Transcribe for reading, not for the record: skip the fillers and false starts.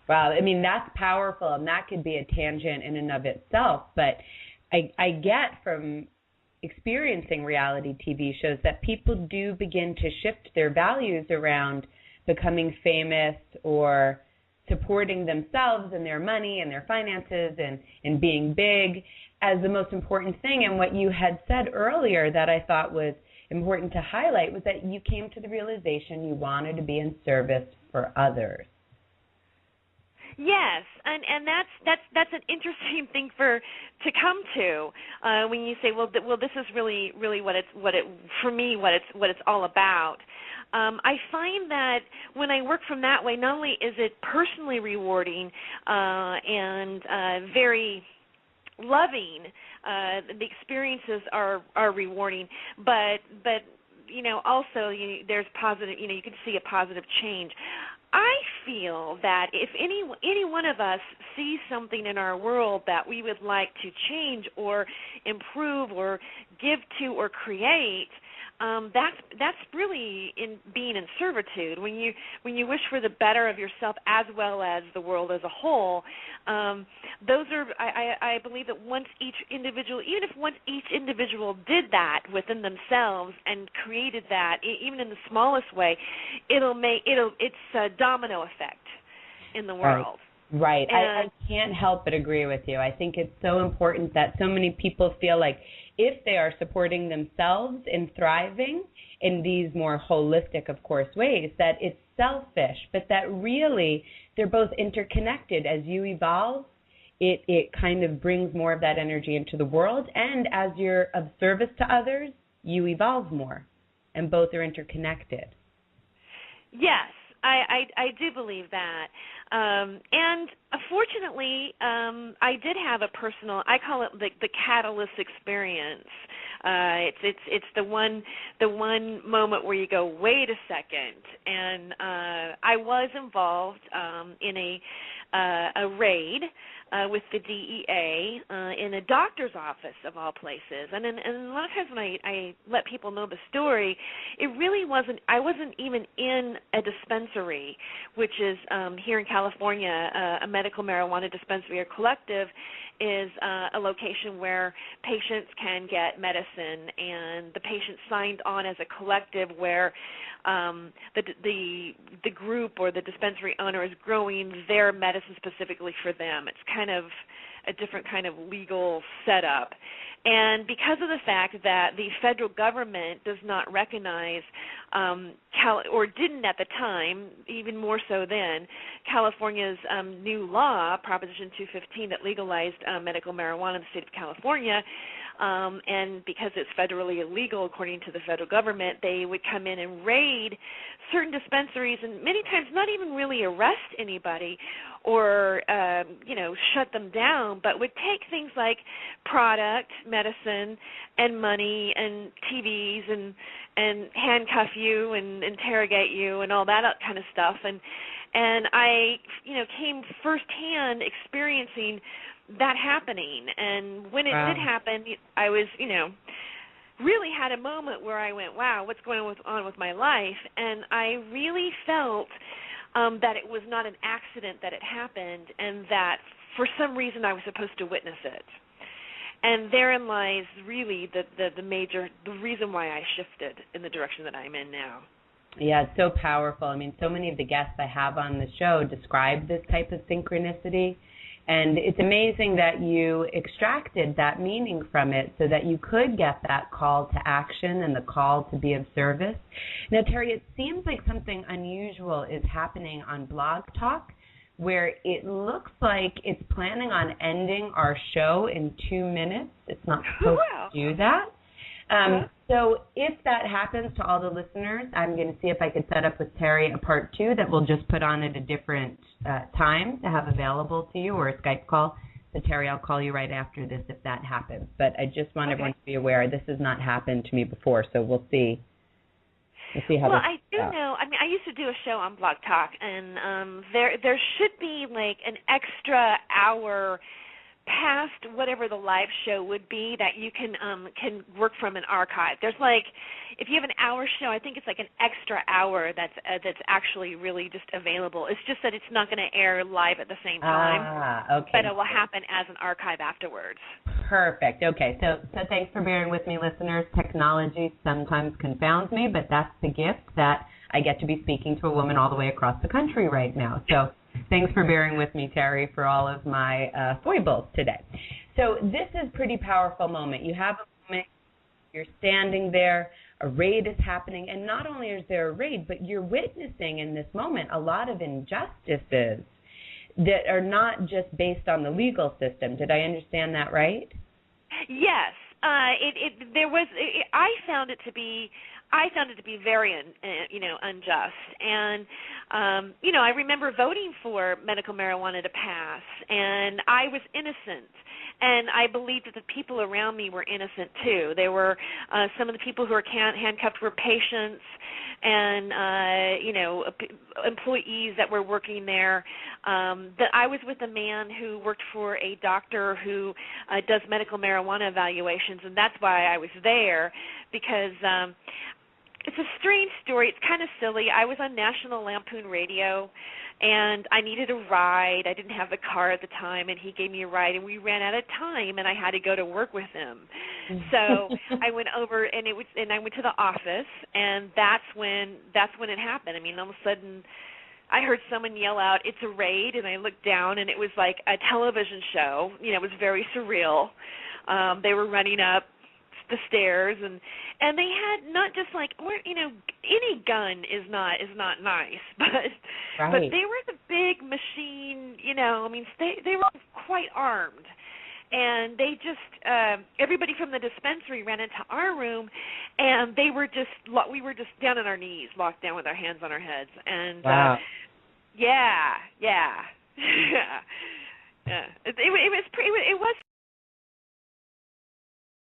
Wow, I mean, that's powerful, and that could be a tangent in and of itself. But I get from experiencing reality TV shows that people do begin to shift their values around becoming famous or supporting themselves and their money and their finances and being big as the most important thing. And what you had said earlier that I thought was important to highlight was that you came to the realization you wanted to be in service for others. Yes, and that's an interesting thing to come to when you say, well, this is really what it's all about. I find that when I work from that way, not only is it personally rewarding and very loving, the experiences are rewarding, but also there's positive. You can see a positive change. I feel that if any one of us sees something in our world that we would like to change or improve or give to or create, that's really in being in servitude. When you wish for the better of yourself as well as the world as a whole, those are I believe that once each individual did that within themselves and created that, even in the smallest way, it's a domino effect in the world. Right. I can't help but agree with you. I think it's so important that so many people feel like if they are supporting themselves and thriving in these more holistic, of course, ways, that it's selfish, but that really they're both interconnected. As you evolve, it kind of brings more of that energy into the world, and as you're of service to others, you evolve more, and both are interconnected. Yes, I do believe that. And fortunately, I did have a personal, I call it the catalyst experience. It's the one moment where you go, wait a second. And I was involved in a raid with the DEA in a doctor's office of all places. And a lot of times when I let people know the story, it really wasn't, I wasn't even in a dispensary, which is here in California, a medical marijuana dispensary or collective is a location where patients can get medicine, and the patients signed on as a collective where the group or the dispensary owner is growing their medicine specifically for them. It's kind of a different kind of legal setup. And because of the fact that the federal government does not recognize, or didn't at the time, even more so then, California's new law, Proposition 215, that legalized medical marijuana in the state of California, and because it's federally illegal according to the federal government, they would come in and raid certain dispensaries and many times not even really arrest anybody or, shut them down, but would take things like product, medicine, and money and TVs and handcuff you and interrogate you and all that kind of stuff. And I, came firsthand experiencing that happening. And when it did happen, I was, really had a moment where I went, wow, what's going on with my life? And I really felt that it was not an accident that it happened, and that for some reason I was supposed to witness it. And therein lies really the reason why I shifted in the direction that I'm in now. Yeah, it's so powerful. I mean, so many of the guests I have on the show describe this type of synchronicity. And it's amazing that you extracted that meaning from it so that you could get that call to action and the call to be of service. Now, Tere, it seems like something unusual is happening on Blog Talk, where it looks like it's planning on ending our show in 2 minutes. It's not supposed to do that. So if that happens to all the listeners, I'm going to see if I could set up with Tere a part 2 that we'll just put on at a different time to have available to you, or a Skype call. So Tere, I'll call you right after this if that happens. But I just want everyone to be aware this has not happened to me before, so we'll see. We'll see how. Well, I do know. I mean, I used to do a show on Blog Talk, and there should be like an extra hour past whatever the live show would be that you can work from an archive. There's like, if you have an hour show, I think it's like an extra hour that's actually really just available. It's just that it's not going to air live at the same time, okay. but it will happen as an archive afterwards. Perfect. Okay, so thanks for bearing with me, listeners. Technology sometimes confounds me, but that's the gift that I get to be speaking to a woman all the way across the country right now. So thanks for bearing with me, Terry, for all of my foibles today. So this is a pretty powerful moment. You have a moment, you're standing there, a raid is happening, and not only is there a raid, but you're witnessing in this moment a lot of injustices that are not just based on the legal system. Did I understand that right? Yes. I found it to be very, unjust. And, I remember voting for medical marijuana to pass, and I was innocent. And I believed that the people around me were innocent, too. They were, some of the people who were handcuffed were patients and, employees that were working there. That I was with a man who worked for a doctor who does medical marijuana evaluations, and that's why I was there, because it's a strange story. It's kind of silly. I was on National Lampoon Radio, and I needed a ride. I didn't have a car at the time, and he gave me a ride, and we ran out of time, and I had to go to work with him. So I went over, and I went to the office, and that's when it happened. I mean, all of a sudden, I heard someone yell out, "It's a raid," and I looked down, and it was like a television show. It was very surreal. They were running up the stairs, and they had not just like, any gun is not nice, but they were the big machine, they were quite armed, and they just everybody from the dispensary ran into our room, and we were just down on our knees, locked down with our hands on our heads, and wow. Yeah. It was